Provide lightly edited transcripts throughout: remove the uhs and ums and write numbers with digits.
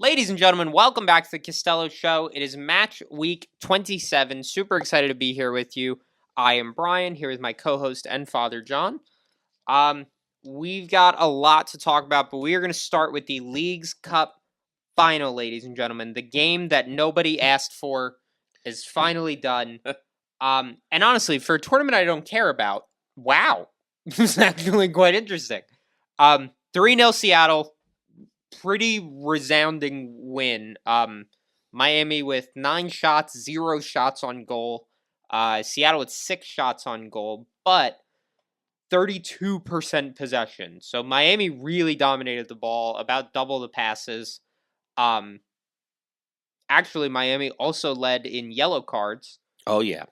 Ladies and gentlemen, welcome back to the Castello Show. It is match week 27. Super excited to be here with you. I am Brian, here with my co-host and father, John. We've got a lot to talk about, but we are going to start with the Leagues Cup final, ladies and gentlemen. The game that nobody asked for is finally done. And honestly, for a tournament I don't care about, wow. This is actually quite interesting. 3-0 Seattle. Pretty resounding win. Miami with 9 shots, 0 shots on goal. Seattle with 6 shots on goal, but 32% possession. So Miami really dominated the ball, about double the passes. Actually, Miami also led in yellow cards. Oh, yeah.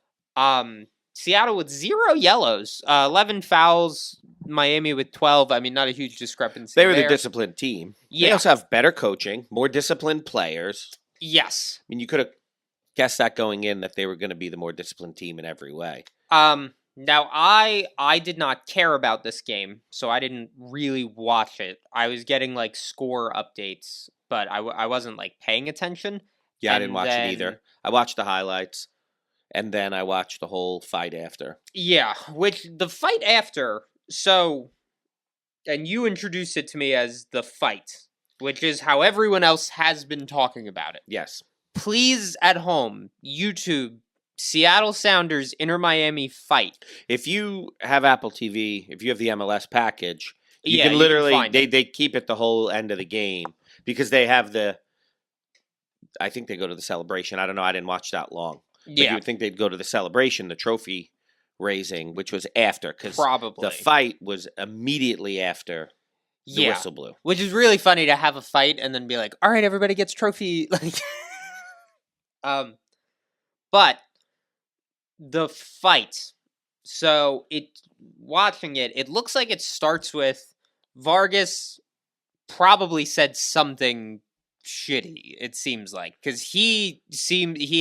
Seattle with 0 yellows, 11 fouls, Miami with 12. I mean, not a huge discrepancy. They were the disciplined team. Yeah. They also have better coaching, more disciplined players. Yes. I mean, you could have guessed that going in that they were going to be the more disciplined team in every way. Now, I did not care about this game, so I didn't really watch it. I was getting, like, score updates, but I wasn't, like, paying attention. Yeah, I didn't watch it either. I watched the highlights. And then I watched the whole fight after. Yeah, which the fight after, so, and you introduced it to me as the fight, which is how everyone else has been talking about it. Yes. Please, at home, YouTube, Seattle Sounders, Inter Miami fight. If you have Apple TV, if you have the MLS package, you Yeah, can literally, you can find it. they keep it the whole end of the game because they have I think they go to the celebration. I don't know. I didn't watch that long. But you would think they'd go to the celebration, the trophy raising, which was after. Because the fight was immediately after the whistle blew. Which is really funny to have a fight and then be like, all right, everybody gets trophy. But the fight. So watching it, it looks like it starts with Vargas probably said something shitty, it seems like, because he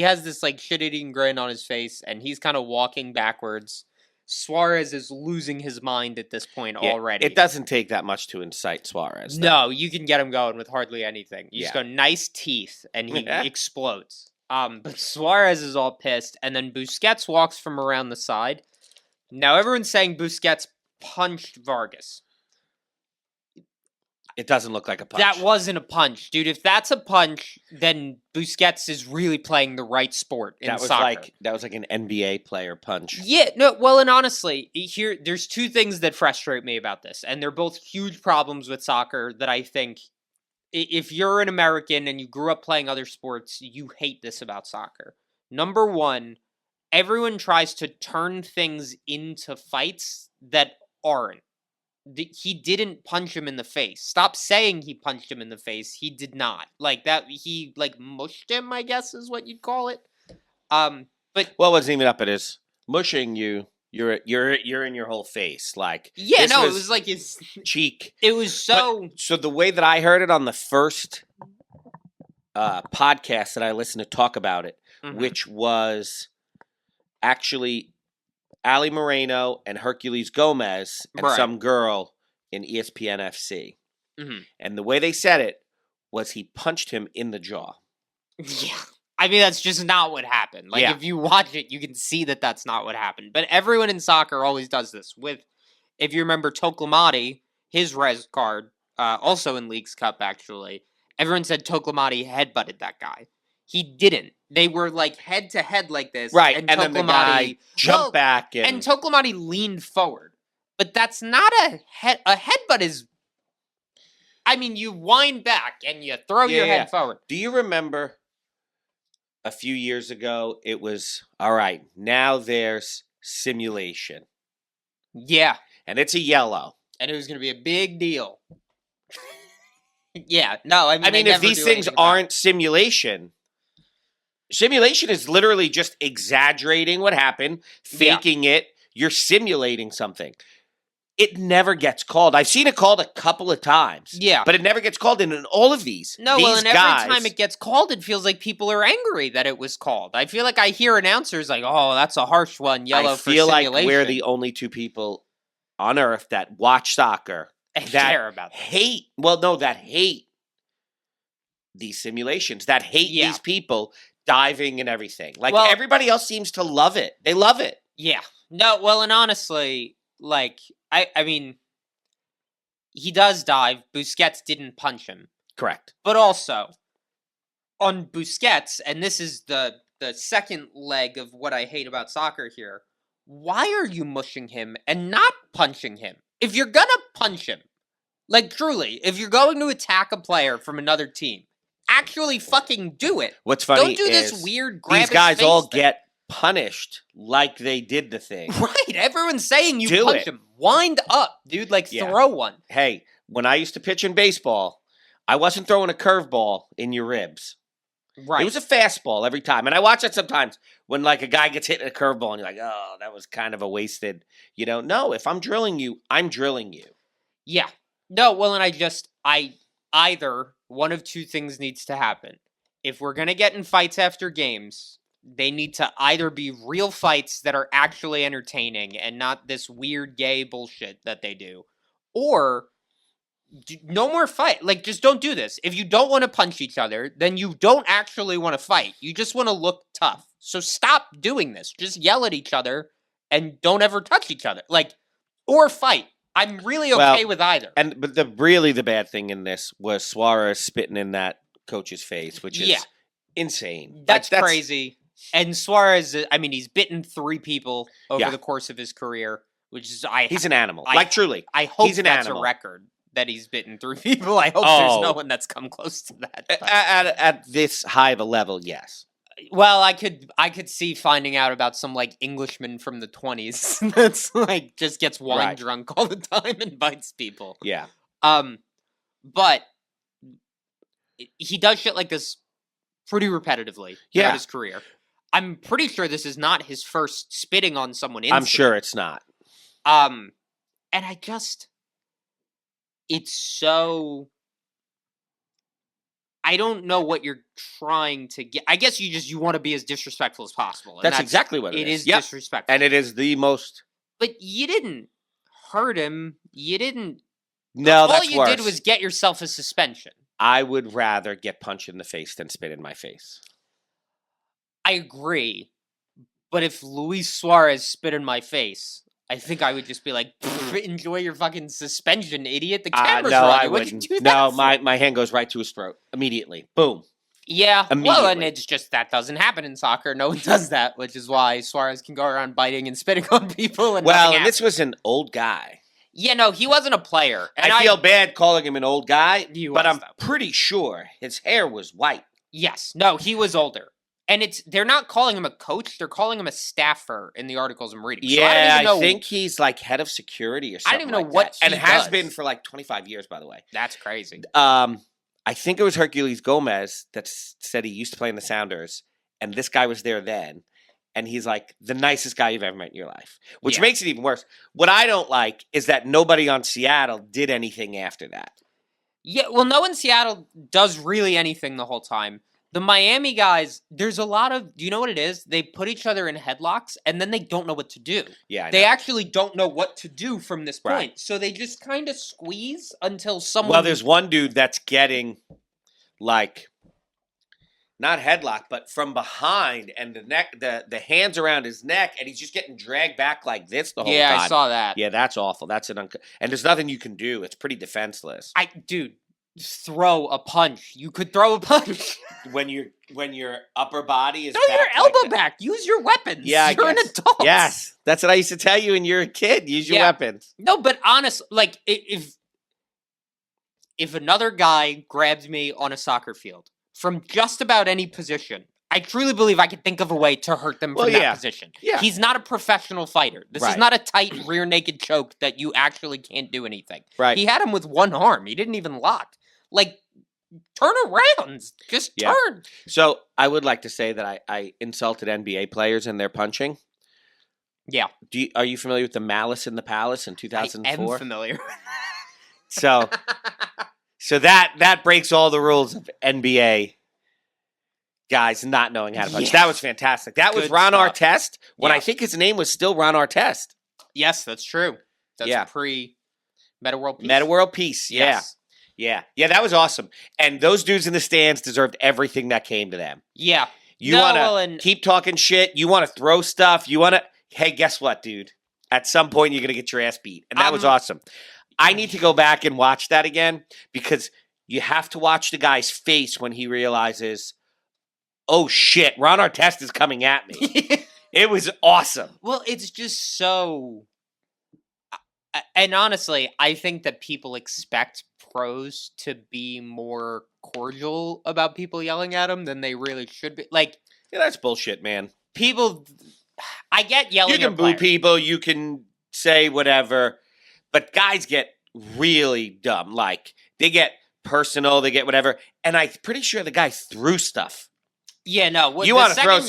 has this like shit-eating grin on his face and he's kind of walking backwards. Suarez is losing his mind at this point already. It doesn't take that much to incite Suarez, though. No, you can get him going with hardly anything. You just go nice teeth and he explodes. But Suarez is all pissed, and then Busquets walks from around the side. Now everyone's saying Busquets punched Vargas. It doesn't look like a punch. That wasn't a punch, dude. If that's a punch, then Busquets is really playing the right sport in soccer. That was like an NBA player punch. Yeah, no, well, and honestly, there's 2 things that frustrate me about this, and they're both huge problems with soccer that I think, if you're an American and you grew up playing other sports, you hate this about soccer. Number 1, everyone tries to turn things into fights that aren't. He didn't punch him in the face. Stop saying he punched him in the face. He did not. Like that. He like mushed him, I guess is what you'd call it. But it wasn't even up at his mushing you. You're in your whole face. Like it was like his cheek. It was so. So the way that I heard it on the first podcast that I listened to talk about it, which was actually Ali Moreno and Hercules Gomez and some girl in ESPN FC. Mm-hmm. And the way they said it was he punched him in the jaw. Yeah. I mean, that's just not what happened. Like, if you watch it, you can see that that's not what happened. But everyone in soccer always does this. If you remember Toklamati, his res card, also in Leagues Cup, actually, everyone said Toklamati headbutted that guy. He didn't. They were like head to head like this. Right, and then the guy jumped back. And Toklamati leaned forward. But that's not a headbutt is... I mean, you wind back and you throw your head forward. Do you remember a few years ago, it was, all right, now there's simulation. Yeah. And it's a yellow. And it was going to be a big deal. Yeah, no, I mean if these things aren't simulation... Simulation is literally just exaggerating what happened, faking it. You're simulating something. It never gets called. I've seen it called a couple of times. Yeah. But it never gets called in all of these. No, and every time it gets called, it feels like people are angry that it was called. I feel like I hear announcers like, oh, that's a harsh one, yellow for simulation. I feel like we're the only 2 people on earth that watch soccer and care about hate. Well, no, that hate these simulations, that hate these people diving and everything. Like, everybody else seems to love it. They love it. Yeah. No, well, and honestly, like, I mean, he does dive. Busquets didn't punch him. Correct. But also, on Busquets, and this is the second leg of what I hate about soccer here, why are you mushing him and not punching him? If you're gonna punch him, like, truly, if you're going to attack a player from another team, actually fucking do it. What's funny Don't do this weird grab these guys all thing. get punished like they did the thing. Right. Everyone's saying you punch him. Wind up, dude. Like, throw one. Hey, when I used to pitch in baseball, I wasn't throwing a curveball in your ribs. Right. It was a fastball every time. And I watch it sometimes when, like, a guy gets hit in a curveball and you're like, oh, that was kind of a wasted, no, if I'm drilling you, I'm drilling you. Yeah. No, well, and either one of two things needs to happen. If we're going to get in fights after games, they need to either be real fights that are actually entertaining and not this weird gay bullshit that they do, or no more fight. Like, just don't do this. If you don't want to punch each other, then you don't actually want to fight. You just want to look tough. So stop doing this. Just yell at each other and don't ever touch each other. Like, or fight. I'm really okay with either. But the bad thing in this was Suarez spitting in that coach's face, which is insane. That's crazy. And Suarez, I mean, he's bitten 3 people over the course of his career, which is he's an animal. Truly, I hope he's an that's animal. A record that he's bitten 3 people. I hope there's no one that's come close to that. At this high of a level, yes. Well, I could see finding out about some, like, Englishman from the 20s that's, like, just gets wine drunk all the time and bites people. Yeah. But he does shit like this pretty repetitively throughout his career. I'm pretty sure this is not his first spitting on someone incident. I'm sure it's not. And it's so... I don't know what you're trying to get. I guess you want to be as disrespectful as possible. That's exactly what it is. It is disrespectful. And it is the most... But you didn't hurt him. You didn't... No, that's worse. All you did was get yourself a suspension. I would rather get punched in the face than spit in my face. I agree. But if Luis Suarez spit in my face, I think I would just be like, enjoy your fucking suspension, idiot. The camera's on you. What'd you do that for? My hand goes right to his throat. Immediately. Boom. Yeah. Well, and it's just that doesn't happen in soccer. No one does that, which is why Suarez can go around biting and spitting on people. And this was an old guy. Yeah, no, he wasn't a player. And I feel bad calling him an old guy, but I'm pretty sure his hair was white. Yes. No, he was older. And they're not calling him a coach, they're calling him a staffer in the articles I'm reading. So I think he's like head of security or something. I don't even know what and has been for like 25 years, by the way. That's crazy. I think it was Herculez Gomez that said he used to play in the Sounders, and this guy was there then. And he's like the nicest guy you've ever met in your life, which makes it even worse. What I don't like is that nobody on Seattle did anything after that. Yeah, well, no one in Seattle does really anything the whole time. The Miami guys, there's a lot of, do you know what it is? They put each other in headlocks, and then they don't know what to do. Yeah, they actually don't know what to do from this point. Right. So they just kind of squeeze until someone... Well, there's one dude that's getting, like... Not headlock, but from behind, and the neck, the hands around his neck, and he's just getting dragged back like this the whole time. Yeah, I saw that. Yeah, that's awful. That's and there's nothing you can do. It's pretty defenseless. Dude, throw a punch. You could throw a punch when your upper body is throw back your elbow back. Use your weapons. Yeah, you're an adult. Yes, that's what I used to tell you when you're a kid. Use your weapons. No, but honest, like if another guy grabs me on a soccer field. From just about any position, I truly believe I could think of a way to hurt them from that position. Yeah. He's not a professional fighter. This is not a tight rear naked choke that you actually can't do anything. Right. He had him with one arm. He didn't even lock. Like, turn around. Just turn. So I would like to say that I insulted NBA players in their punching. Yeah. Are you familiar with the Malice in the Palace in 2004? I am familiar. So that breaks all the rules of NBA guys not knowing how to punch. That was fantastic. That was Ron Artest when I think his name was still Ron Artest. Yes, that's true. That's pre-Meta World Peace. Meta World Peace, yes. Yeah, that was awesome. And those dudes in the stands deserved everything that came to them. Yeah. You want to keep talking shit. You want to throw stuff. You want to, hey, guess what, dude? At some point, you're going to get your ass beat. And that was awesome. I need to go back and watch that again because you have to watch the guy's face when he realizes, oh, shit, Ron Artest is coming at me. It was awesome. Well, it's just so... And honestly, I think that people expect pros to be more cordial about people yelling at them than they really should be. Like, yeah, that's bullshit, man. People, I get yelling at You can boo people, you can say whatever, but guys get really dumb. Like, they get personal, they get whatever. And I'm pretty sure the guy threw stuff. Yeah, no. You want to throw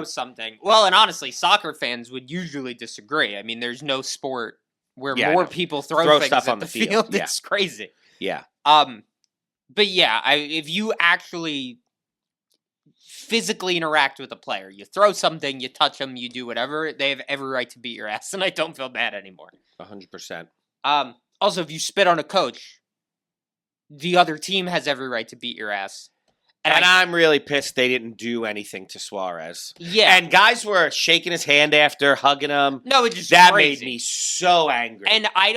something. Well, and honestly, soccer fans would usually disagree. I mean, there's no sport where more people throw things stuff on the field. Yeah. It's crazy. Yeah. But yeah, if you actually physically interact with a player, you throw something, you touch them, you do whatever, they have every right to beat your ass, and I don't feel bad anymore. 100%. Also, if you spit on a coach, the other team has every right to beat your ass. And I'm really pissed they didn't do anything to Suarez. Yeah. And guys were shaking his hand after, hugging him. No, it's just that crazy. Made me so angry. And I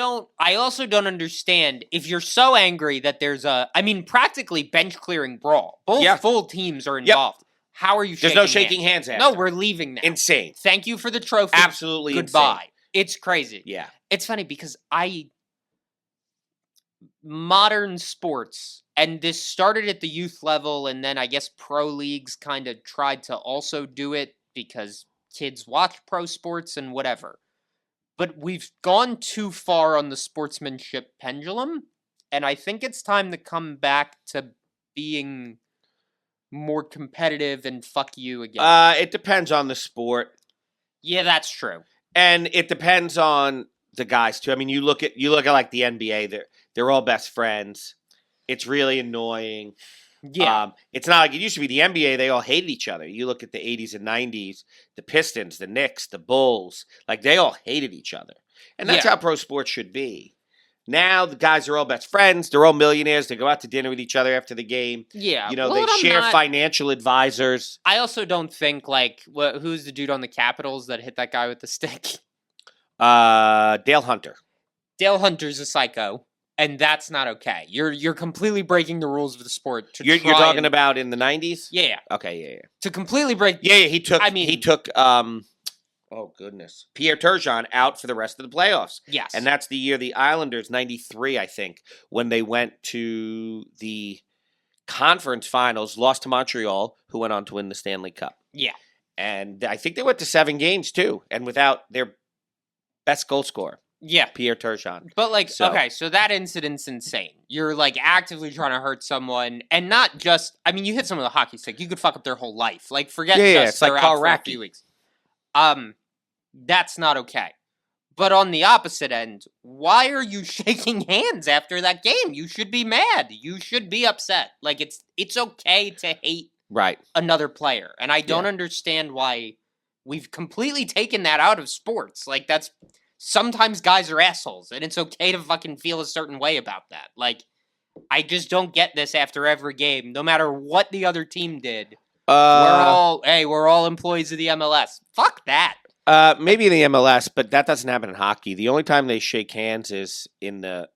also don't understand if you're so angry that there's practically bench clearing brawl. Both full teams are involved. Yep. How are you shaking There's no shaking hands after. No, we're leaving now. Insane. Thank you for the trophy. Absolutely Goodbye. Insane. It's crazy. Yeah. It's funny because modern sports, and this started at the youth level, and then I guess pro leagues kind of tried to also do it because kids watch pro sports and whatever. But we've gone too far on the sportsmanship pendulum, and I think it's time to come back to being more competitive and fuck you again. It depends on the sport. Yeah, that's true. And it depends on the guys too. I mean, you look at like the NBA, they're all best friends. It's really annoying. Yeah. It's not like it used to be. The NBA, they all hated each other. You look at the 80s and 90s, the Pistons, the Knicks, the Bulls, like they all hated each other. And that's how pro sports should be. Now the guys are all best friends. They're all millionaires. They go out to dinner with each other after the game. Yeah. You know, they share financial advisors. I also don't think, like, who's the dude on the Capitals that hit that guy with the stick? Dale Hunter. Dale Hunter's a psycho, and that's not okay. You're completely breaking the rules of the sport. You're talking about in the 90s? Yeah. Okay, yeah. To completely break... Yeah, he took... oh, goodness. Pierre Turgeon out for the rest of the playoffs. Yes. And that's the year the Islanders, 93, I think, when they went to the conference finals, lost to Montreal, who went on to win the Stanley Cup. Yeah. And I think they went to 7 games, too, and without their best goal scorer. Yeah. Pierre Turgeon. But, like, okay, so that incident's insane. You're, like, actively trying to hurt someone, and not just... I mean, you hit someone with a hockey stick, you could fuck up their whole life. Like, forget it's like they're out for a Racky. few weeks. That's not okay. But on the opposite end, why are you shaking hands after that game? You should be mad. You should be upset. Like, it's okay to hate another player. And I don't understand why we've completely taken that out of sports. Like, that's... Sometimes guys are assholes, and it's okay to fucking feel a certain way about that. Like, I just don't get this after every game, no matter what the other team did. We're all employees of the MLS. Fuck that. Maybe in the MLS, but that doesn't happen in hockey. The only time they shake hands is in the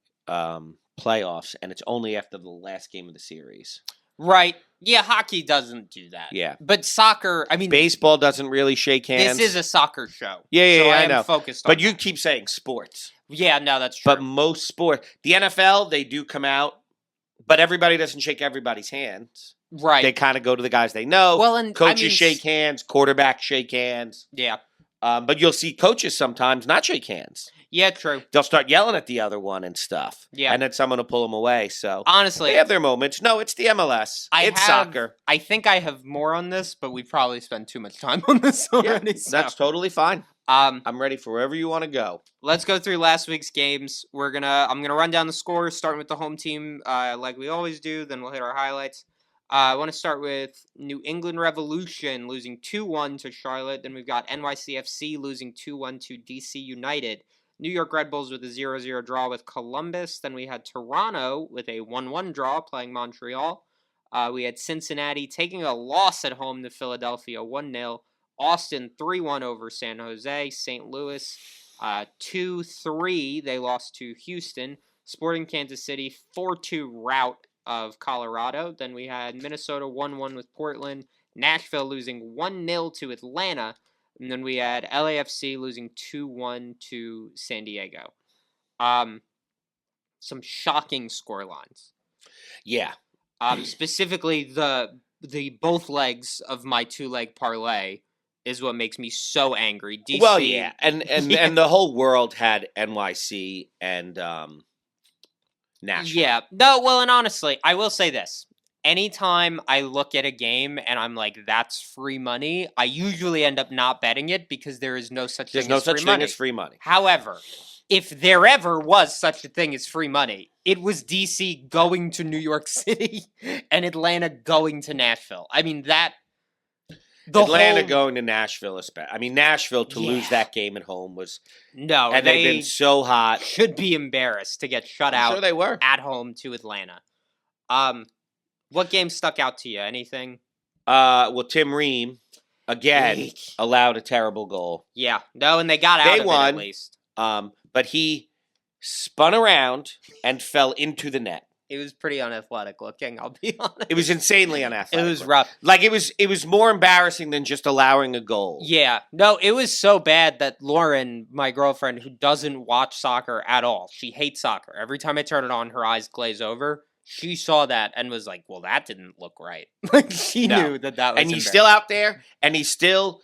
playoffs, and it's only after the last game of the series. Right. Yeah, hockey doesn't do that. Yeah. But soccer, I mean... Baseball doesn't really shake hands. This is a soccer show. Yeah, I know. Focused on but you keep saying sports. Yeah, no, that's true. But most sports... The NFL, they do come out, but everybody doesn't shake everybody's hands. Right. They kind of go to the guys they know. Well, and coaches shake hands, quarterbacks shake hands. Yeah. But you'll see coaches sometimes not shake hands. Yeah, true. They'll start yelling at the other one and stuff. Yeah. And then someone will pull them away. So honestly, they have their moments. No, it's the MLS. It's soccer. I think I have more on this, but we probably spent too much time on this already. Yeah, that's totally fine. I'm ready for wherever you want to go. Let's go through last week's games. I'm gonna run down the scores, starting with the home team, like we always do. Then we'll hit our highlights. I want to start with New England Revolution losing 2-1 to Charlotte. Then we've got NYCFC losing 2-1 to DC United. New York Red Bulls with a 0-0 draw with Columbus. Then we had Toronto with a 1-1 draw playing Montreal. We had Cincinnati taking a loss at home to Philadelphia 1-0. Austin 3-1 over San Jose. St. Louis 2-3. They lost to Houston. Sporting Kansas City 4-2 rout of Colorado. Then we had Minnesota 1-1 with Portland. Nashville losing 1-0 to Atlanta. And then we had LAFC losing 2-1 to San Diego. Some shocking scorelines. Yeah. Specifically, the both legs of my 2-leg parlay is what makes me so angry. DC, well, yeah, and the whole world had NYC and Nashville. Yeah, no, well, and honestly, I will say this. Anytime I look at a game and I'm like, that's free money, I usually end up not betting it because there is no such thing as free money. However, if there ever was such a thing as free money, it was DC going to New York City and Atlanta going to Nashville. I mean, Atlanta going to Nashville is bad. I mean, Nashville to lose that game at home was... No, and they've been so hot. Should be embarrassed to get shut out sure they were. At home to Atlanta. What game stuck out to you? Anything? Well, Tim Ream, again, allowed a terrible goal. Yeah. No, and they got out of it at least. But he spun around and fell into the net. It was pretty unathletic looking, I'll be honest. It was insanely unathletic. It was rough. Like, it was more embarrassing than just allowing a goal. Yeah. No, it was so bad that Lauren, my girlfriend, who doesn't watch soccer at all, she hates soccer. Every time I turn it on, her eyes glaze over. She saw that and was like, well, that didn't look right. Like, she knew that was and he's still out there, and he's still...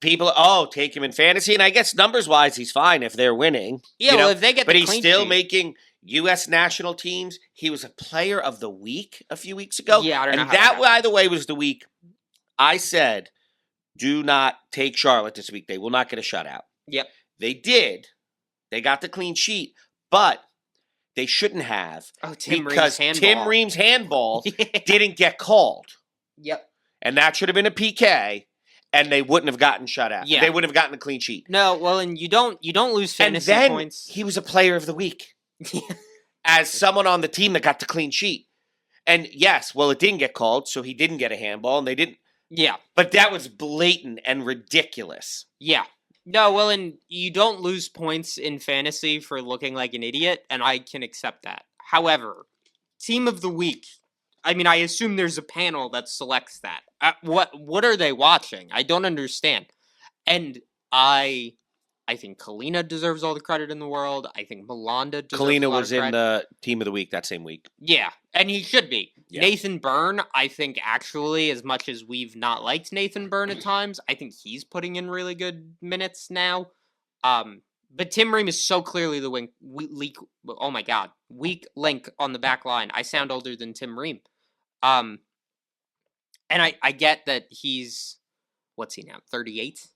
people, take him in fantasy, and I guess numbers-wise, he's fine if they're winning. Yeah, well, if they get the clean sheet. But he's still making U.S. national teams. He was a player of the week a few weeks ago. Yeah, I don't know. And that, by the way, was the week I said, do not take Charlotte this week. They will not get a shutout. Yep. They did. They got the clean sheet, but they shouldn't have. Because Tim Ream's handball didn't get called. Yep. And that should have been a PK. And they wouldn't have gotten shut out. Yeah. They wouldn't have gotten a clean sheet. No, well, and you don't lose fantasy and then points. He was a player of the week. As someone on the team that got the clean sheet. And yes, well, it didn't get called, so he didn't get a handball, and they didn't. Yeah. But that was blatant and ridiculous. Yeah. No, well, and you don't lose points in fantasy for looking like an idiot, and I can accept that. However, team of the week. I mean, I assume there's a panel that selects that. What are they watching? I don't understand. And I think Kalina deserves all the credit in the world. I think Malanda deserves Kalina a lot was of credit. in the team of the week that same week. Yeah, and he should be. Yeah. Nathan Byrne, I think actually, as much as we've not liked Nathan Byrne at times, I think he's putting in really good minutes now. But Tim Ream is so clearly the weak link on the back line. I sound older than Tim Ream. And I get that he's, what's he now, 38?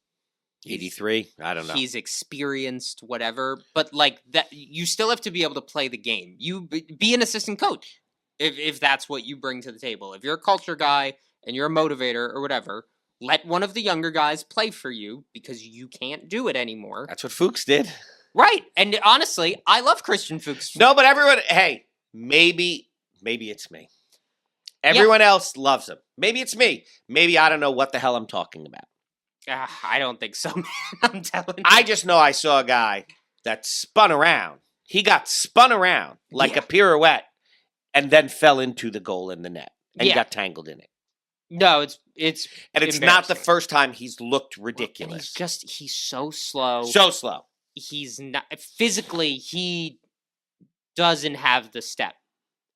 83? I don't know. He's experienced, whatever. But, like, that, you still have to be able to play the game. You be an assistant coach if that's what you bring to the table. If you're a culture guy and you're a motivator or whatever, let one of the younger guys play for you because you can't do it anymore. That's what Fuchs did. Right. And honestly, I love Christian Fuchs. No, but everyone, hey, maybe it's me. Everyone else loves him. Maybe it's me. Maybe I don't know what the hell I'm talking about. I don't think so, man. I'm telling you. I just know I saw a guy that spun around. He got spun around like a pirouette and then fell into the goal in the net and got tangled in it. No, it's and it's not the first time he's looked ridiculous. And he's so slow. So slow. He's not physically. He doesn't have the step.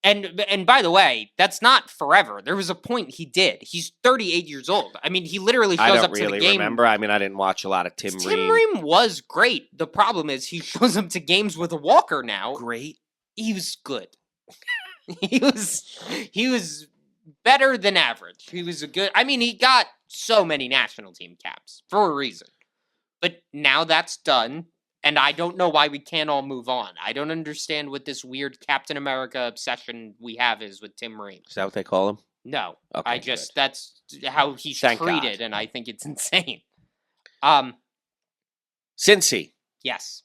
And by the way, that's not forever. There was a point he did. He's 38 years old. I mean, he literally shows up to the game. I don't really remember. I mean, I didn't watch a lot of Tim Ream. Tim Ream was great. The problem is he shows up to games with a walker now. Great. He was good. He was better than average. He was he got so many national team caps for a reason. But now that's done. And I don't know why we can't all move on. I don't understand what this weird Captain America obsession we have is with Tim Ream. Is that what they call him? No. Okay, that's how he's treated, and I think it's insane. Cincy. Yes.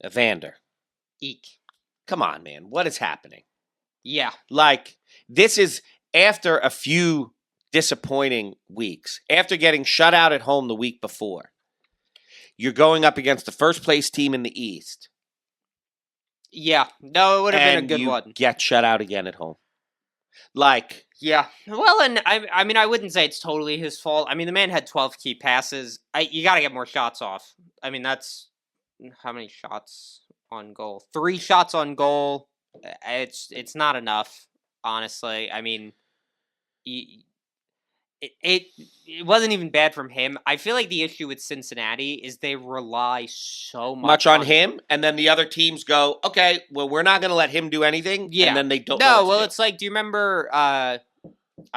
Evander. Eek. Come on, man. What is happening? Yeah. Like, this is after a few disappointing weeks. After getting shut out at home the week before. You're going up against the first place team in the East. Yeah. No, it would have been a good one. And you get shut out again at home. Like. Yeah. Well, and I mean, I wouldn't say it's totally his fault. I mean, the man had 12 key passes. You got to get more shots off. I mean, that's how many shots on goal? 3 shots on goal. It's not enough, honestly. I mean, it wasn't even bad from him. I feel like the issue with Cincinnati is they rely so much on him, and then the other teams go, okay, well, we're not going to let him do anything, and then they don't know what to do. It's like, do you remember, I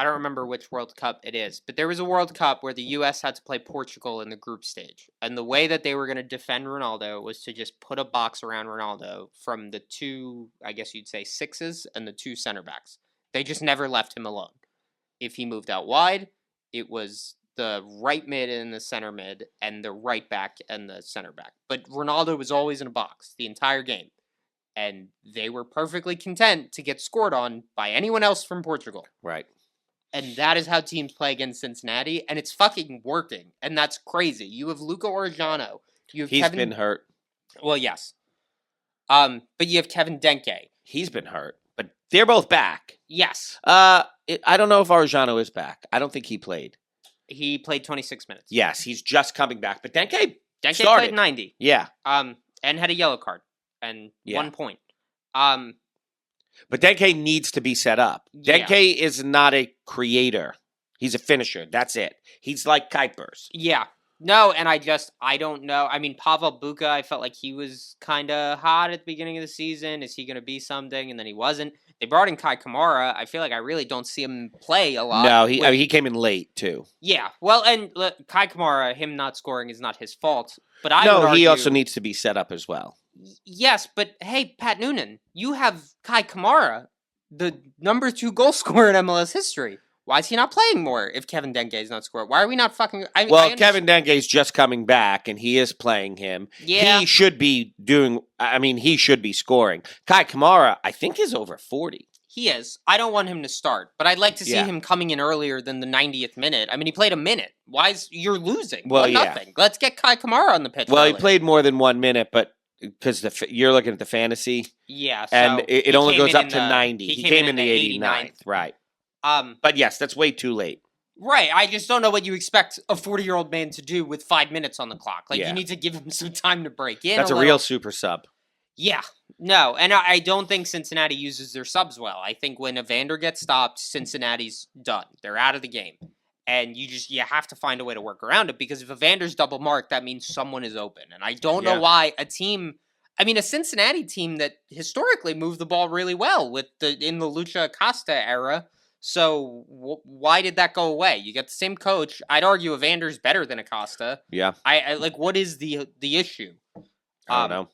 don't remember which World Cup it is, but there was a World Cup where the U.S. had to play Portugal in the group stage, and the way that they were going to defend Ronaldo was to just put a box around Ronaldo from the 2, I guess you'd say, sixes and the 2 center backs. They just never left him alone. If he moved out wide, it was the right mid and the center mid and the right back and the center back. But Ronaldo was always in a box the entire game. And they were perfectly content to get scored on by anyone else from Portugal. Right. And that is how teams play against Cincinnati. And it's fucking working. And that's crazy. You have Luca Orejano. He's been hurt. Well, yes. But you have Kevin Denke. He's been hurt. But they're both back. Yes. I don't know if Arellano is back. I don't think he played. He played 26 minutes. Yes, he's just coming back. But Denke started. Played 90. Yeah. And had a yellow card and 1 point. But Denke needs to be set up. Denke is not a creator. He's a finisher. That's it. He's like Kuipers. Yeah. No, and I don't know. I mean, Pavel Buka, I felt like he was kind of hot at the beginning of the season. Is he going to be something? And then he wasn't. They brought in Kai Kamara. I feel like I really don't see him play a lot. No, he came in late, too. Yeah. Well, and Kai Kamara, him not scoring is not his fault. But he also needs to be set up as well. Yes, but hey, Pat Noonan, you have Kai Kamara, the number 2 goal scorer in MLS history. Why is he not playing more if Kevin Denke is not scoring? Why are we not fucking... Kevin Denke is just coming back, and he is playing him. Yeah. He should be he should be scoring. Kai Kamara, I think, is over 40. He is. I don't want him to start, but I'd like to see him coming in earlier than the 90th minute. I mean, he played a minute. You're losing? Well, nothing. Let's get Kai Kamara on the pitch. Well, he played more than 1 minute, but... Because you're looking at the fantasy. Yeah. So and it only goes up to 90. He came in the 89th. Right. But yes, that's way too late. Right. I just don't know what you expect a 40-year-old man to do with 5 minutes on the clock. You need to give him some time to break in. That's a real super sub. Yeah. No, and I don't think Cincinnati uses their subs well. I think when Evander gets stopped, Cincinnati's done. They're out of the game. And you have to find a way to work around it, because if Evander's double marked, that means someone is open. And I don't know why a Cincinnati team that historically moved the ball really well in the Lucha Acosta era. So why did that go away? You get the same coach. I'd argue Evander's better than Acosta. Yeah. I what is the issue? I don't know.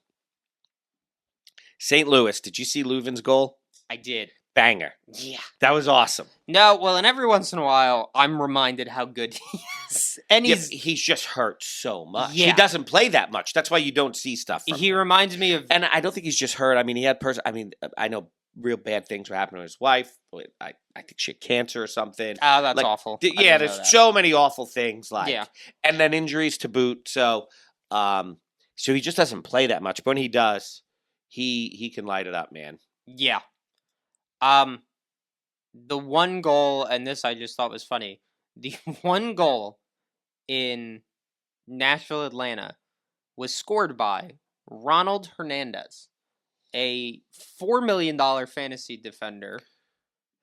St. Louis, did you see Leuven's goal? I did. Banger. Yeah. That was awesome. No, well, and every once in a while, I'm reminded how good he is. And he's just hurt so much. Yeah. He doesn't play that much. That's why you don't see stuff from him. Reminds me of... And I don't think he's just hurt. I mean, he had I know real bad things were happening to his wife. I think she had cancer or something. Oh, that's awful. There's so many awful things. And then injuries to boot. So he just doesn't play that much. But when he does, he can light it up, man. Yeah. The one goal, and this I just thought was funny, the one goal in Nashville, Atlanta, was scored by Ronald Hernandez, a $4 million fantasy defender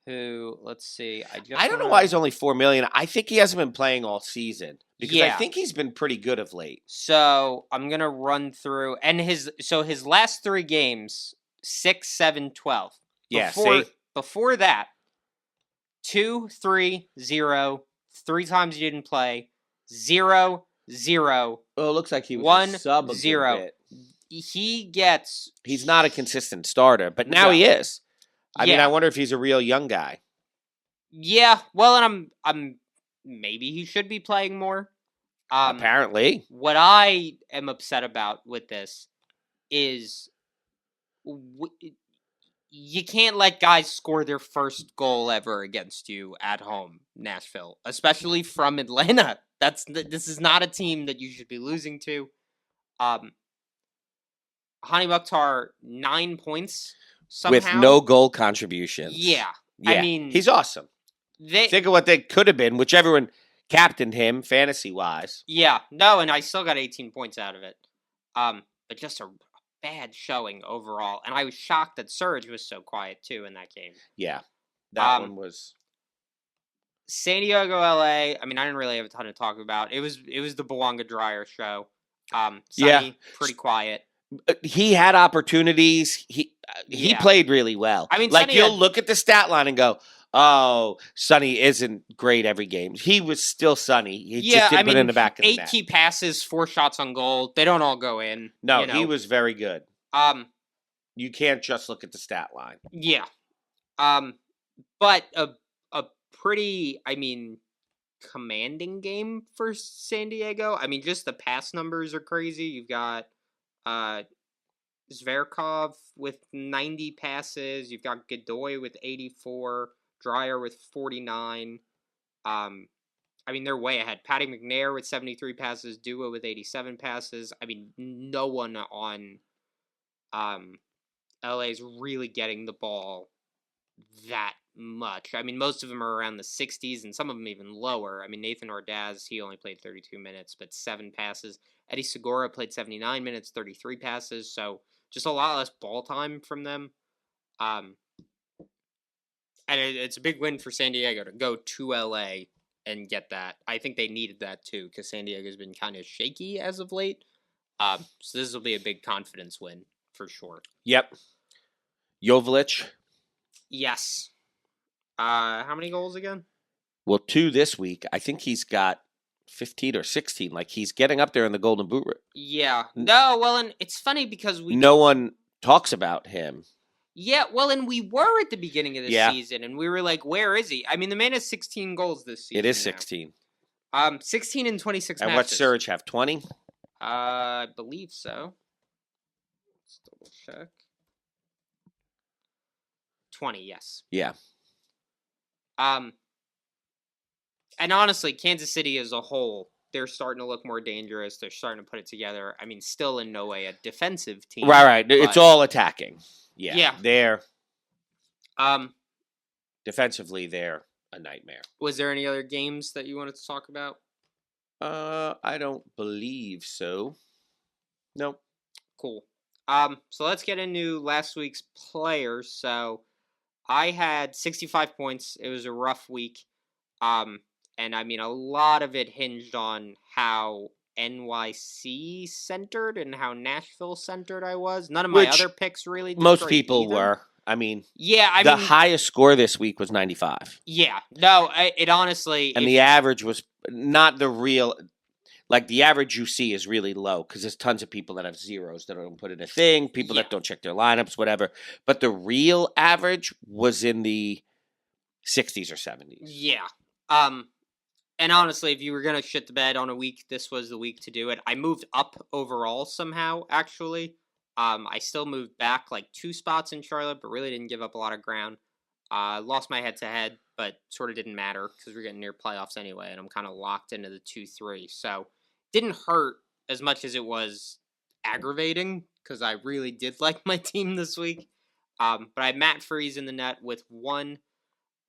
who, let's see, I don't know why he's only $4 million. I think he hasn't been playing all season, because I think he's been pretty good of late. So I'm gonna run through, and his last 3 games, 6, 7, 12. Before that, 2, 3, 0. 3 times he didn't play. 0, 0. Oh, it looks like he was 1, a sub 0. He's not a consistent starter, but now he is. I mean, I wonder if he's a real young guy. Yeah. Well, and I'm maybe he should be playing more. Apparently. What I am upset about with this is you can't let guys score their first goal ever against you at home, Nashville, especially from Atlanta. This is not a team that you should be losing to. Hani Mukhtar, 9 points somehow. With no goal contributions. Yeah. I mean, he's awesome. Think of what they could have been, whichever one captained him, fantasy-wise. Yeah. No, and I still got 18 points out of it. But just a bad showing overall. And I was shocked that Surge was so quiet, too, in that game. Yeah. That one was... San Diego, LA. I mean, I didn't really have a ton to talk about. It was the Bouanga Dryer show. Sunny, pretty quiet. He had opportunities. He played really well. I mean, like you'll look at the stat line and go, "Oh, Sonny isn't great every game." He was still Sonny. He just didn't put it in the back of the net. 8 key passes, 4 shots on goal. They don't all go in. No, he was very good. You can't just look at the stat line. Yeah. But a pretty, commanding game for San Diego. I mean, just the pass numbers are crazy. You've got Zverkov with 90 passes. You've got Godoy with 84. Dryer with 49. They're way ahead. Patty McNair with 73 passes. Dua with 87 passes. I mean, no one on LA is really getting the ball that much. I mean, most of them are around the 60s, and some of them even lower. I mean, Nathan Ordaz, he only played 32 minutes, but 7 passes. Eddie Segura played 79 minutes, 33 passes, so just a lot less ball time from them. And it's a big win for San Diego to go to LA and get that. I think they needed that, too, because San Diego's been kind of shaky as of late. So this will be a big confidence win, for sure. Yep. Joveljic. Yes. How many goals again? Well, 2 this week. I think he's got 15 or 16. Like, he's getting up there in the Golden Boot. Yeah. No, well, and it's funny because no one talks about him. Yeah, well, and we were at the beginning of the season, and we were like, where is he? I mean, the man has 16 goals this season. It is 16. 16 in 26 matches. And what Surge have, 20? I believe so. Let's double check. 20, yes. Yeah. And honestly, Kansas City as a whole, they're starting to look more dangerous. They're starting to put it together. I mean, still in no way a defensive team. Right. It's all attacking. Yeah. They're defensively, they're a nightmare. Was there any other games that you wanted to talk about? I don't believe so. Nope. Cool. So let's get into last week's players. So I had 65 points. It was a rough week. And I mean, a lot of it hinged on how NYC centered and how Nashville centered I was. None of my other picks really did most people either. were. I mean, the highest score this week was 95. Yeah. No, it honestly... And the average was not the real... Like, the average you see is really low because there's tons of people that have zeros that don't put in a thing, people that don't check their lineups, whatever. But the real average was in the 60s or 70s. Yeah. And honestly, if you were going to shit the bed on a week, this was the week to do it. I moved up overall somehow, actually. I still moved back like 2 spots in Charlotte, but really didn't give up a lot of ground. Lost my head-to-head, but sort of didn't matter because we're getting near playoffs anyway, and I'm kind of locked into the 2-3. So didn't hurt as much as it was aggravating because I really did like my team this week. But I had Matt Freese in the net with 1.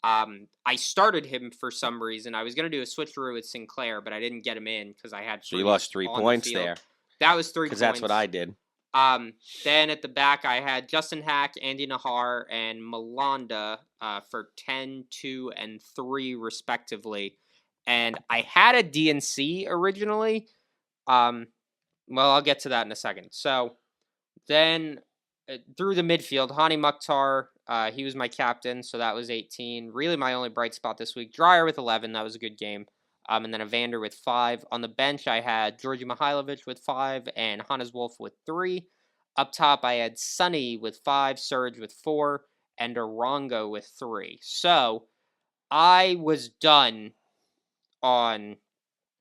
I started him for some reason. I was going to do a switcheroo with Sinclair, but I didn't get him in because I had So you lost 3 points there. That was 3 points. Because that's what I did. Then at the back, I had Justin Hack, Andy Nahar, and Malanda for 10, 2, and 3, respectively. And I had a DNC originally. Well, I'll get to that in a second. So then through the midfield, Hani Mukhtar, he was my captain, so that was 18. Really my only bright spot this week. Dryer with 11, that was a good game. And then Evander with 5. On the bench, I had Georgi Mihailovic with 5 and Hannes Wolf with 3. Up top, I had Sonny with 5, Surge with 4, and Arango with 3. So I was done on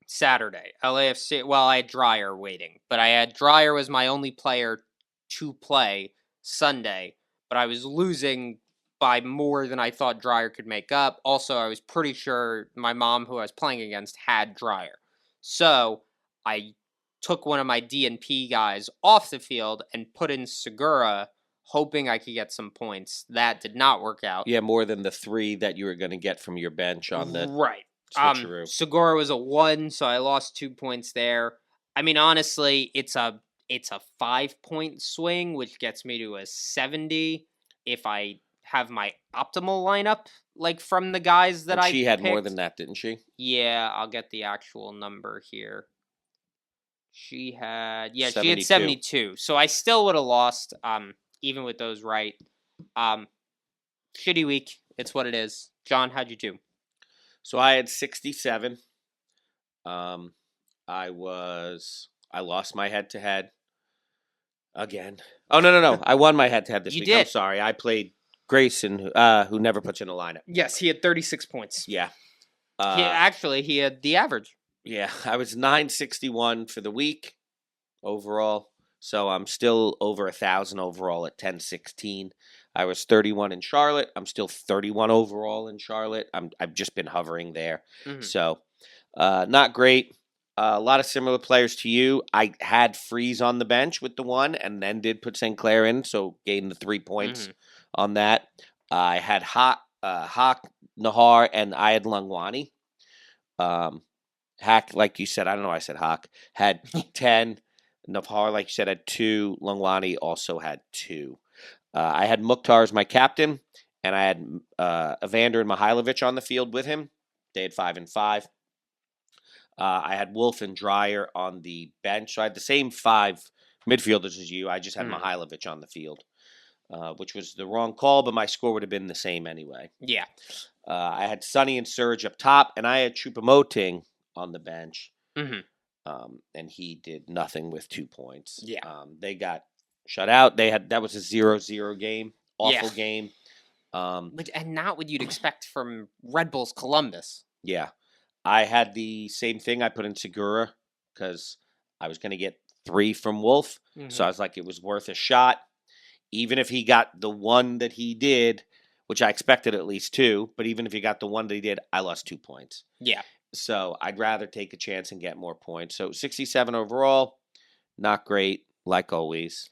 Saturday. LAFC, well, I had Dryer waiting, but I had Dryer was my only player to play Sunday, but I was losing by more than I thought Dreyer could make up. Also, I was pretty sure my mom, who I was playing against, had Dreyer. So I took one of my DNP guys off the field and put in Segura, hoping I could get some points. That did not work out. Yeah, more than the 3 that you were going to get from your bench on the switcheroo. Segura was a 1, so I lost 2 points there. I mean, honestly, it's a 5-point swing, which gets me to a 70 if I have my optimal lineup, like from the guys that she had more than that, didn't she? Yeah, I'll get the actual number here. She had 72. So I still would have lost, even with those right. Shitty week. It's what it is. John, how'd you do? So I had 67. I lost my head-to-head again. Oh, no. I won my head-to-head this week. I'm sorry. I played Grayson, who never puts in a lineup. Yes, he had 36 points. Yeah. He had the average. Yeah, I was 961 for the week overall. So I'm still over 1,000 overall at 1016. I was 31 in Charlotte. I'm still 31 overall in Charlotte. I've just been hovering there. Mm-hmm. So not great. A lot of similar players to you. I had Freeze on the bench with the 1 and then did put St. Clair in, so gained the 3 points on that. I had Hawk, Nahar, and I had Lungwani. Hack, like you said, I don't know why I said Hawk, had 10. Nahar, like you said, had 2. Lungwani also had 2. I had Mukhtar as my captain, and I had Evander and Mihailovic on the field with him. They had 5 and 5. I had Wolf and Dreyer on the bench. So I had the same 5 midfielders as you. I just had Mihailovic on the field, which was the wrong call, but my score would have been the same anyway. Yeah. I had Sonny and Serge up top, and I had Choupo-Moting on the bench. Mm-hmm. And he did nothing with 2 points. Yeah. They got shut out. That was a 0-0 game. Awful game. And not what you'd expect from Red Bulls Columbus. Yeah. I had the same thing. I put in Segura because I was going to get 3 from Wolf. Mm-hmm. So I was like, it was worth a shot. Even if he got the 1 that he did, which I expected at least 2, but even if he got the 1 that he did, I lost 2 points. Yeah. So I'd rather take a chance and get more points. So 67 overall, not great, like always.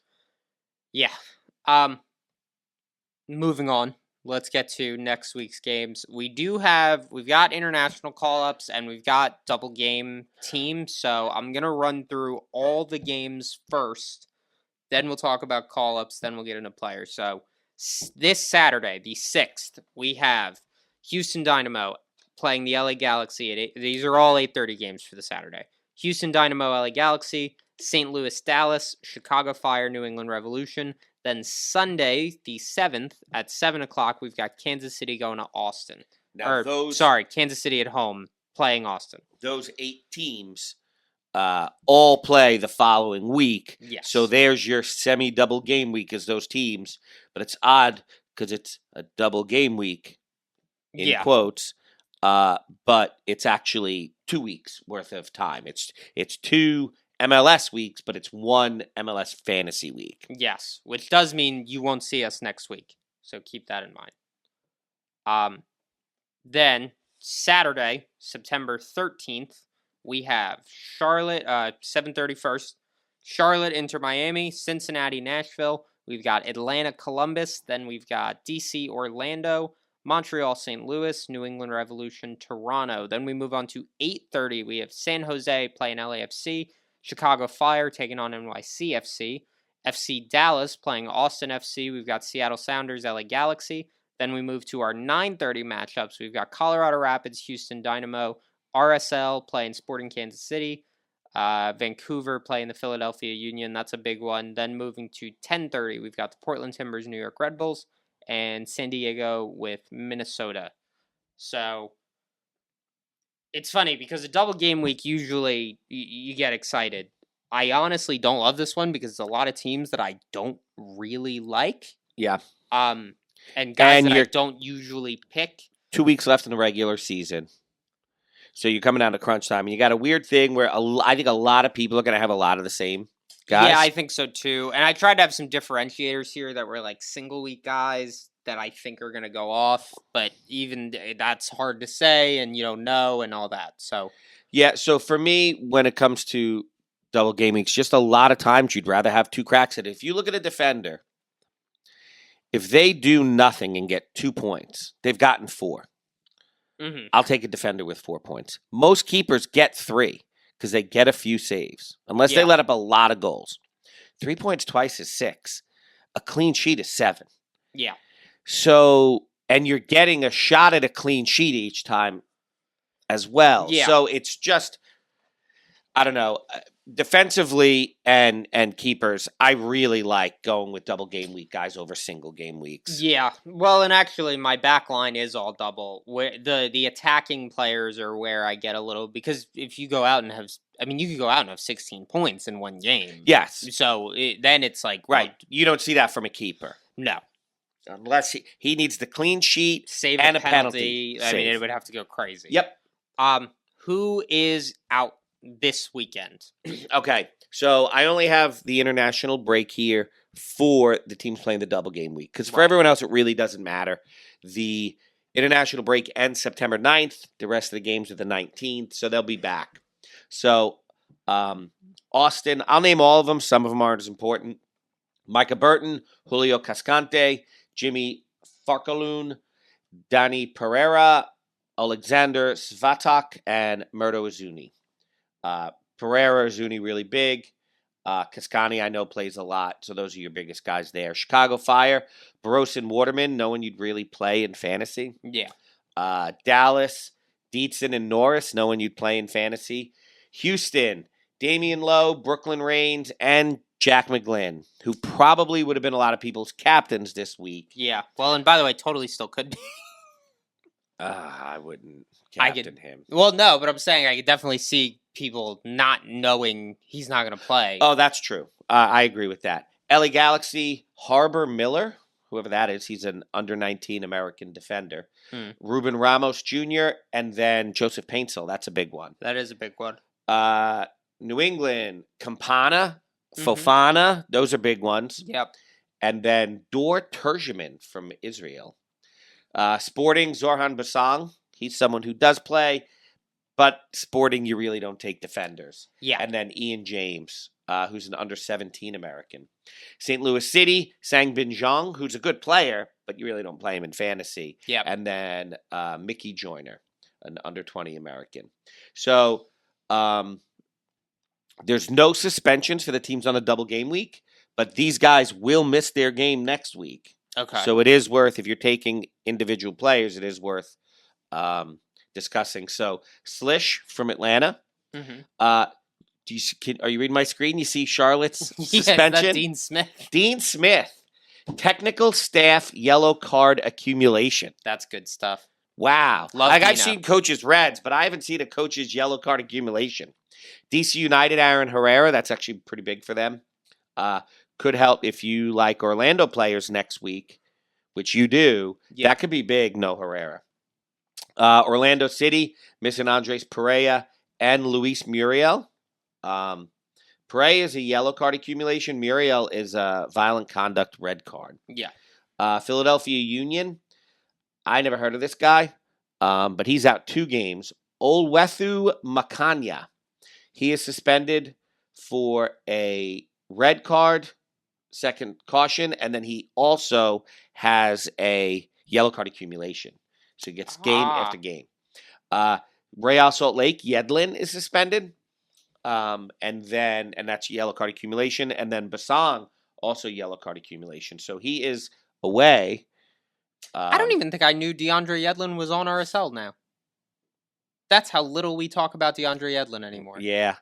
Yeah. Moving on. Let's get to next week's games. We've got international call-ups and we've got double game teams. So I'm going to run through all the games first. Then we'll talk about call-ups. Then we'll get into players. So this Saturday, the 6th, we have Houston Dynamo playing the LA Galaxy. These are all 8:30 games for the Saturday. Houston Dynamo, LA Galaxy, St. Louis, Dallas, Chicago Fire, New England Revolution. Then Sunday, the 7th, at 7 o'clock, we've got Kansas City going to Austin. Kansas City at home playing Austin. Those 8 teams all play the following week. Yes. So there's your semi-double game week as those teams. But it's odd because it's a double game week, in quotes. But it's actually 2 weeks worth of time. It's 2 MLS weeks, but it's 1 MLS fantasy week. Yes, which does mean you won't see us next week. So keep that in mind. Then Saturday, September 13th, we have Charlotte, 7:30 first. Charlotte, Inter Miami, Cincinnati, Nashville. We've got Atlanta, Columbus. Then we've got DC, Orlando, Montreal, St. Louis, New England Revolution, Toronto. Then we move on to 8:30. We have San Jose playing LAFC, Chicago Fire taking on NYCFC, FC Dallas playing Austin FC. We've got Seattle Sounders, LA Galaxy. Then we move to our 9:30 matchups. We've got Colorado Rapids, Houston Dynamo, RSL playing Sporting Kansas City, Vancouver playing the Philadelphia Union. That's a big one. Then moving to 10:30, we've got the Portland Timbers, New York Red Bulls, and San Diego with Minnesota. So it's funny because a double game week, usually you get excited. I honestly don't love this one because there's a lot of teams that I don't really like. Yeah. And guys that I don't usually pick. 2 weeks left in the regular season. So you're coming down to crunch time. And you got a weird thing where I think a lot of people are going to have a lot of the same guys? Yeah, I think so too. And I tried to have some differentiators here that were like single week guys that I think are going to go off, but even that's hard to say, and you don't know, and all that. So yeah, so for me, when it comes to double game weeks, just a lot of times you'd rather have 2 cracks at it. If you look at a defender, if they do nothing and get 2 points, they've gotten 4. mm-hmm. I'll take a defender with 4 points. Most keepers get 3 because they get a few saves, unless they let up a lot of goals. 3 points twice is 6. A clean sheet is 7. Yeah. So, and you're getting a shot at a clean sheet each time as well. Yeah. So it's just, I don't know, defensively and keepers, I really like going with double game week guys over single game weeks. Yeah. Well, and actually my back line is all double. Where the attacking players are where I get a little, because if you go out and have, I mean, you could go out and have 16 points in one game. Yes. So then it's like, right. You don't see that from a keeper. No. Unless he needs the clean sheet save and a penalty. I mean, it would have to go crazy. Yep. Who is out this weekend? Okay, so I only have the international break here for the teams playing the double game week. Because for everyone else, it really doesn't matter. The international break ends September 9th. The rest of the games are the 19th, so they'll be back. So, Austin, I'll name all of them. Some of them aren't as important. Micah Burton, Julio Cascante, Jimmy Farkaloon, Danny Pereira, Alexander Svatak, and Murdo Azuni. Pereira, Azuni really big. Cascani, I know, plays a lot, so those are your biggest guys there. Chicago Fire, Barros and Waterman, no one you'd really play in fantasy. Yeah. Dallas, Dietzen and Norris, no one you'd play in fantasy. Houston, Damian Lowe, Brooklyn Reigns, and Jack McGlynn, who probably would have been a lot of people's captains this week. Yeah. Well, and by the way, totally still could be. I wouldn't captain him. Well, no, but I'm saying I could definitely see people not knowing he's not going to play. Oh, that's true. I agree with that. LA Galaxy, Harbor Miller, whoever that is, he's an under-19 American defender. Ruben Ramos Jr., and then Joseph Paintsel. That's a big one. That is a big one. New England, Campana, Fofana. Those are big ones. Yep. And then Dor Turgeman from Israel. Sporting, Zorhan Basang. He's someone who does play, but Sporting, you really don't take defenders. Yeah. And then Ian James, who's an under-17 American. St. Louis City, Sang Bin Zhang, who's a good player, but you really don't play him in fantasy. Yeah. And then Mickey Joyner, an under-20 American. So there's no suspensions for the teams on a double game week, but these guys will miss their game next week. Okay. So it is worth, if you're taking individual players, it is worth discussing. So Slish from Atlanta. Are you reading my screen? You see Charlotte's suspension? That's Dean Smith. Dean Smith. Technical staff yellow card accumulation. That's good stuff. Wow. Love I've seen coaches' reds, but I haven't seen a coach's yellow card accumulation. DC United, Aaron Herrera. That's actually pretty big for them. Could help if you like Orlando players next week, which you do. Yeah. That could be big, no Herrera. Orlando City, missing Andres Pereira and Luis Muriel. Pereira is a yellow card accumulation. Muriel is a violent conduct red card. Yeah. Philadelphia Union, I never heard of this guy, but he's out 2 games. Olwethu Makanya. He is suspended for a red card, second caution, and then he also has a yellow card accumulation. So he gets game after game. Real Salt Lake, Yedlin is suspended. And that's yellow card accumulation. And then Basang, also yellow card accumulation. So he is away. I don't even think I knew DeAndre Yedlin was on RSL now. That's how little we talk about DeAndre Yedlin anymore. Yeah.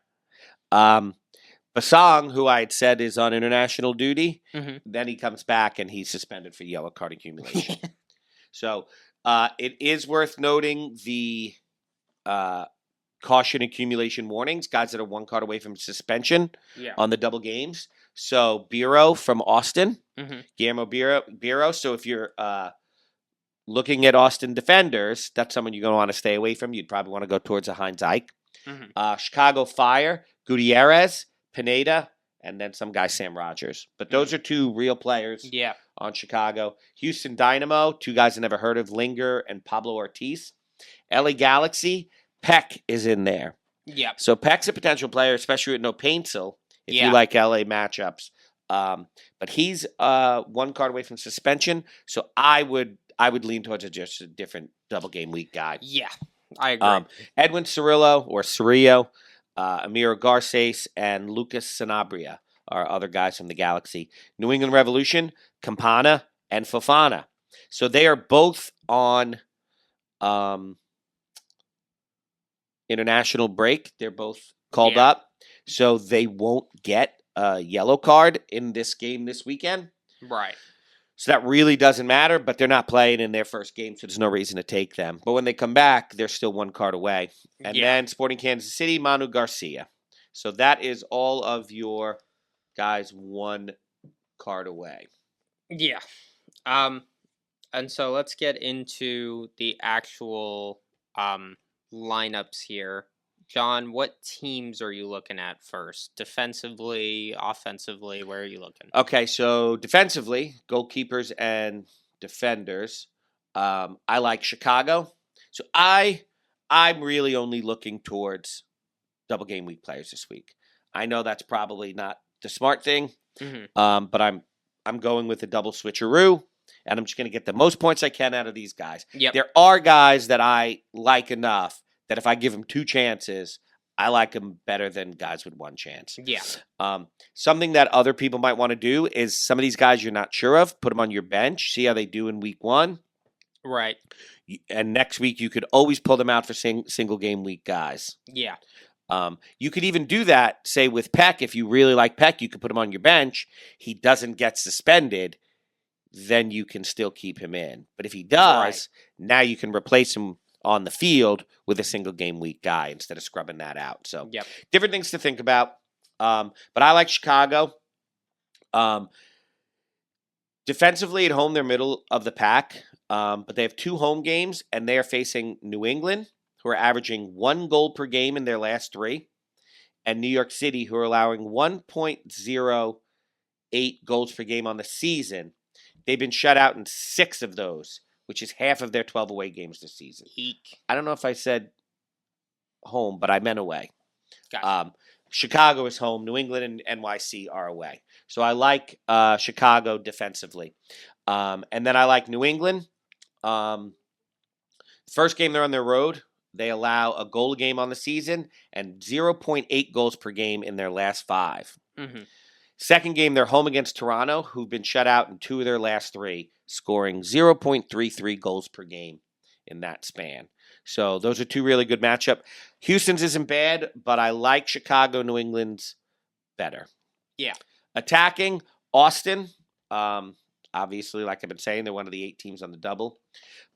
Basang, who I had said is on international duty, then he comes back and he's suspended for yellow card accumulation. So it is worth noting the caution accumulation warnings, guys that are 1 card away from suspension on the double games. So Biro from Austin, Guillermo Biro. So if you're looking at Austin defenders, that's someone you're going to want to stay away from. You'd probably want to go towards a Heinz Ike. Chicago Fire, Gutierrez, Pineda, and then some guy, Sam Rogers. But those are two real players on Chicago. Houston Dynamo, two guys I never heard of, Linger and Pablo Ortiz. LA Galaxy, Peck is in there. Yeah. So Peck's a potential player, especially with no Paintsel, if you like LA matchups. But he's 1 card away from suspension, so I would lean towards just a different double game week guy. Yeah, I agree. Edwin Cirillo, Amiro Garces, and Lucas Sanabria are other guys from the Galaxy. New England Revolution, Campana, and Fofana. So they are both on international break. They're both called up, so they won't get a yellow card in this game this weekend. Right. So that really doesn't matter, but they're not playing in their first game, so there's no reason to take them. But when they come back, they're still 1 card away. And then Sporting Kansas City, Manu Garcia. So that is all of your guys 1 card away. Yeah. And so let's get into the actual lineups here. John, what teams are you looking at first? Defensively, offensively, where are you looking? Okay, so defensively, goalkeepers and defenders. I like Chicago. So I'm really only looking towards double game week players this week. I know that's probably not the smart thing, but I'm going with a double switcheroo, and I'm just going to get the most points I can out of these guys. Yep. There are guys that I like enough that if I give them 2 chances, I like them better than guys with 1 chance. Yeah. Something that other people might want to do is some of these guys you're not sure of, put them on your bench, see how they do in week 1. Right. And next week you could always pull them out for single game week guys. Yeah. You could even do that, say, with Peck. If you really like Peck, you could put him on your bench. He doesn't get suspended, then you can still keep him in. But if he does, now you can replace him on the field with a single game week guy instead of scrubbing that out. So different things to think about. But I like Chicago. Defensively at home, they're middle of the pack. But they have 2 home games, and they are facing New England, who are averaging 1 goal per game in their last 3, and New York City, who are allowing 1.08 goals per game on the season. They've been shut out in 6 of those, which is half of their 12 away games this season. Eek. I don't know if I said home, but I meant away. Gotcha. Chicago is home. New England and NYC are away. So I like Chicago defensively. And then I like New England. First game they're on their road. They allow a goal a game on the season and 0.8 goals per game in their last 5. Mm-hmm. Second game, they're home against Toronto, who've been shut out in 2 of their last 3, scoring 0.33 goals per game in that span. So those are 2 really good matchup. Houston's isn't bad, but I like Chicago, New England's better. Yeah. Attacking, Austin. Obviously, like I've been saying, they're one of the 8 teams on the double.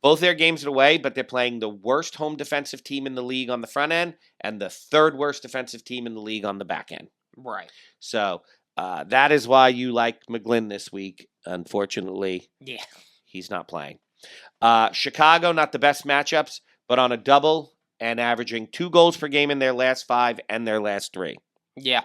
Both their games are away, but they're playing the worst home defensive team in the league on the front end and the 3rd worst defensive team in the league on the back end. Right. So that is why you like McGlynn this week. Unfortunately, he's not playing. Chicago, not the best matchups, but on a double and averaging 2 goals per game in their last 5 and their last 3. Yeah.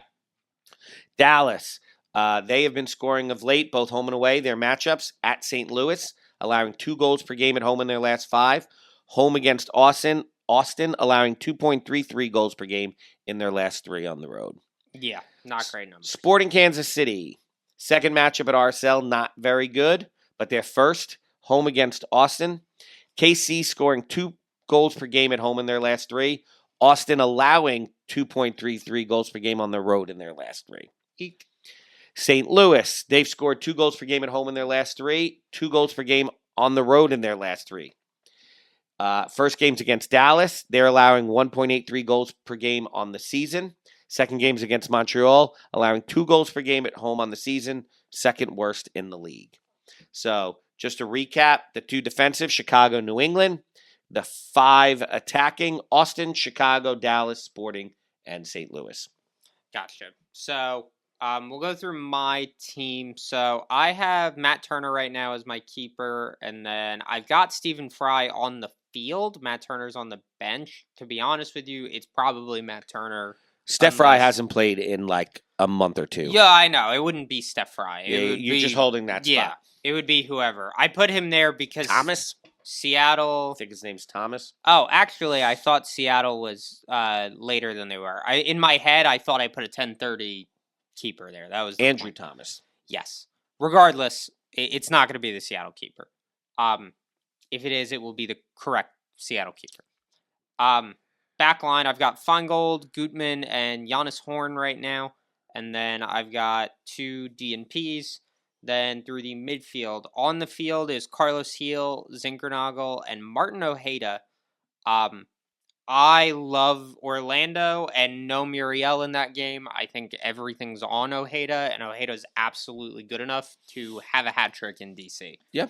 Dallas, they have been scoring of late, both home and away. Their matchups at St. Louis, allowing 2 goals per game at home in their last 5. Home against Austin, allowing 2.33 goals per game in their last 3 on the road. Yeah, not great numbers. Sporting Kansas City, second matchup at RSL, not very good, but their first, home against Austin. KC scoring 2 goals per game at home in their last 3. Austin allowing 2.33 goals per game on the road in their last 3. Eek. St. Louis, they've scored 2 goals per game at home in their last 3, 2 goals per game on the road in their last 3. First game's against Dallas. They're allowing 1.83 goals per game on the season. Second game's against Montreal, allowing 2 goals per game at home on the season, second worst in the league. So just to recap, the 2 defensive, Chicago, New England. The 5 attacking, Austin, Chicago, Dallas, Sporting, and St. Louis. Gotcha. So we'll go through my team. So I have Matt Turner right now as my keeper, and then I've got Stephen Fry on the field. Matt Turner's on the bench. To be honest with you, it's probably Matt Turner Steph Fry hasn't played in like a month or two. Yeah, I know. It wouldn't be Steph Fry. You're just holding that spot. Yeah, it would be whoever. I put him there because Thomas? Seattle. I think his name's Thomas. Oh, actually, I thought Seattle was later than they were. In my head, I thought I put a 10:30 keeper there. That was Andrew Thomas. Yes. Regardless, it's not going to be the Seattle keeper. If it is, it will be the correct Seattle keeper. Back line, I've got Feingold, Gutman, and Giannis Horn right now. And then I've got 2 DNPs. Then through the midfield, on the field is Carlos Heel, Zinkernagel, and Martin Ojeda. I love Orlando and no Muriel in that game. I think everything's on Ojeda, and Ojeda's absolutely good enough to have a hat trick in DC. Yeah.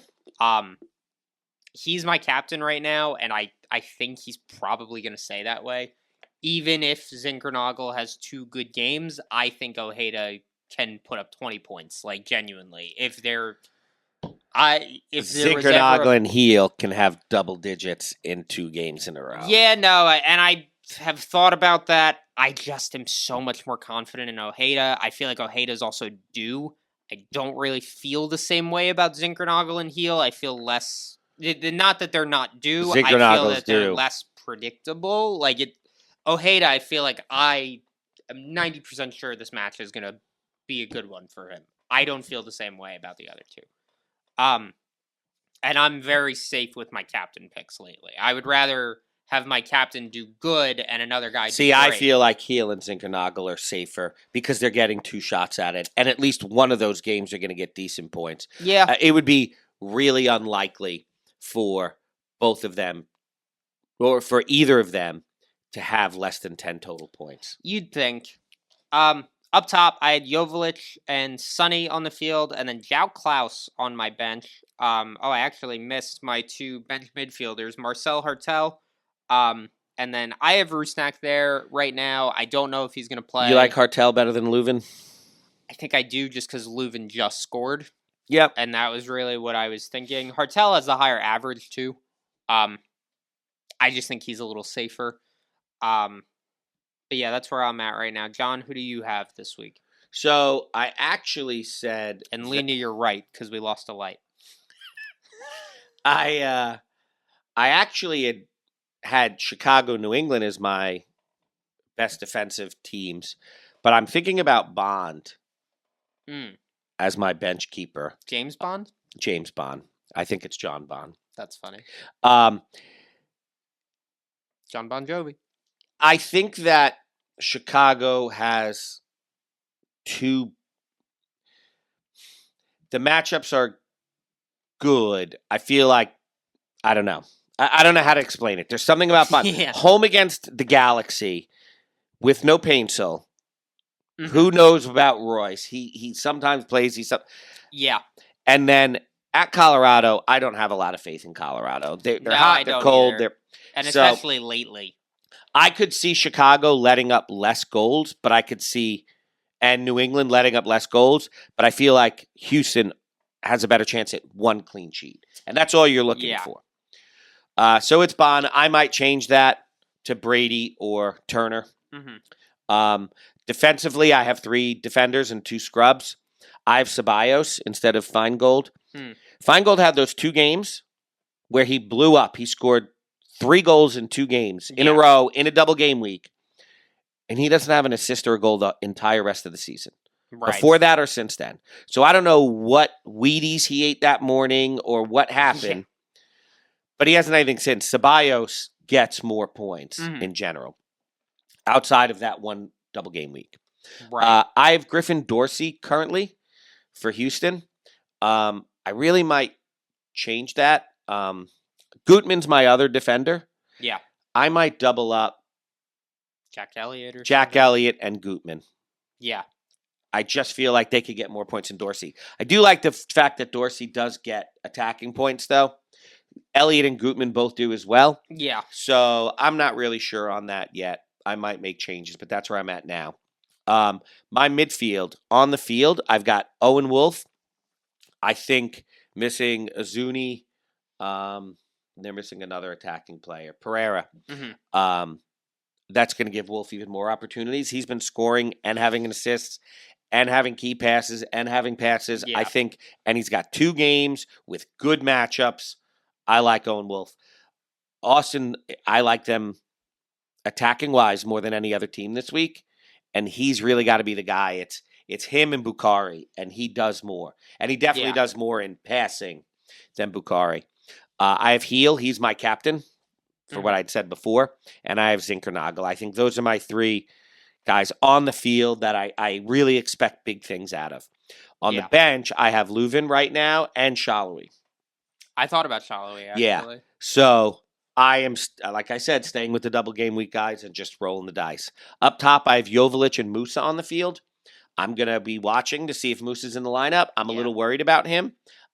He's my captain right now, and I think he's probably going to stay that way. Even if Zinkernagel has 2 good games, I think Ojeda can put up 20 points, like genuinely. If Zinkernagel and Heel can have double digits in 2 games in a row. Yeah, no, and I have thought about that. I just am so much more confident in Ojeda. I feel like Ojeda's also due. I don't really feel the same way about Zinkernagel and Heel. I feel less... Not that they're not due. I feel that they're less predictable. Ojeda, I feel like I am 90% sure this match is going to be a good one for him. I don't feel the same way about the other 2. And I'm very safe with my captain picks lately. I would rather have my captain do good and another guy do great. I feel like Heel and Zinkernagel are safer because they're getting 2 shots at it. And at least one of those games are going to get decent points. Yeah. It would be really unlikely for both of them, or for either of them, to have less than 10 total points. You'd think. Up top, I had Joveljic and Sonny on the field, and then João Klaus on my bench. I actually missed my 2 bench midfielders, Marcel Hartel, and then I have Rusnak there right now. I don't know if he's going to play. You like Hartel better than Leuven? I think I do, just because Leuven just scored. Yep. And that was really what I was thinking. Hartel has a higher average, too. I just think he's a little safer. But yeah, that's where I'm at right now. John, who do you have this week? So I actually said... And Lena, you're right, because we lost a light. I actually had Chicago, New England as my best defensive teams. But I'm thinking about Bond as my bench keeper. James Bond? James Bond. I think it's John Bond. That's funny. John Bon Jovi. I think that Chicago has 2... The matchups are good. I feel like... I don't know. I don't know how to explain it. There's something about Bond. Yeah. Home against the Galaxy with no Paintsel. Who knows about Royce? He sometimes plays. Yeah. And then at Colorado, I don't have a lot of faith in Colorado. They're hot, they're cold. And especially lately. I could see Chicago letting up less goals, but I could see, and New England letting up less goals, but I feel like Houston has a better chance at 1 clean sheet. And that's all you're looking for. So it's Bond. I might change that to Brady or Turner. Defensively, I have 3 defenders and 2 scrubs. I have Ceballos instead of Feingold. Feingold had those 2 games where he blew up. He scored 3 goals in 2 games in a row in a double game week. And he doesn't have an assist or a goal the entire rest of the season. Right. Before that or since then. So I don't know what Wheaties he ate that morning or what happened. But he hasn't anything since. Ceballos gets more points in general. Outside of that 1 double game week. Right. I have Griffin Dorsey currently for Houston. I really might change that. Gutman's my other defender. Yeah. I might double up Jack Elliott and Gutman. Yeah. I just feel like they could get more points than Dorsey. I do like the fact that Dorsey does get attacking points, though. Elliott and Gutman both do as well. Yeah. So I'm not really sure on that yet. I might make changes, but that's where I'm at now. My midfield. On the field, I've got Owen Wolf. I think missing Azuni. They're missing another attacking player. Pereira. that's going to give Wolf even more opportunities. He's been scoring and having assists and having key passes and having passes, I think. And he's got 2 games with good matchups. I like Owen Wolf. Austin, I like them attacking-wise more than any other team this week. And he's really got to be the guy. It's him and Bukhari, and he does more. And he definitely does more in passing than Bukhari. I have Heel. He's my captain for what I'd said before. And I have Zinkernagel. I think those are my 3 guys on the field that I really expect big things out of. On the bench, I have Leuven right now and Shalhoub. I thought about Shalhoub, actually. Yeah. So I am, like I said, staying with the double game week guys and just rolling the dice. Up top, I have Joveljic and Musa on the field. I'm going to be watching to see if Musa's in the lineup. I'm a little worried about him.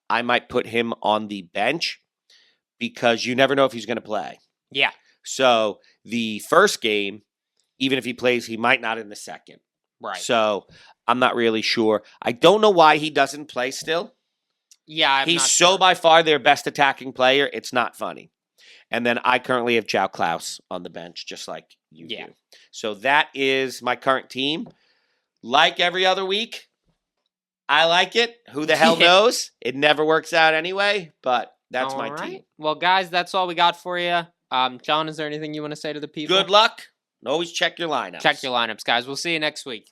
I might put him on the bench because you never know if he's going to play. Yeah. So the first game, even if he plays, he might not in the second. Right. So I'm not really sure. I don't know why he doesn't play still. Yeah, he's so by far their best attacking player. It's not funny. And then I currently have João Klaus on the bench, just like you do. So that is my current team. Like every other week, I like it. Who the hell knows? It never works out anyway, but that's my team. Well, guys, that's all we got for you. John, is there anything you want to say to the people? Good luck. Always check your lineups. Check your lineups, guys. We'll see you next week.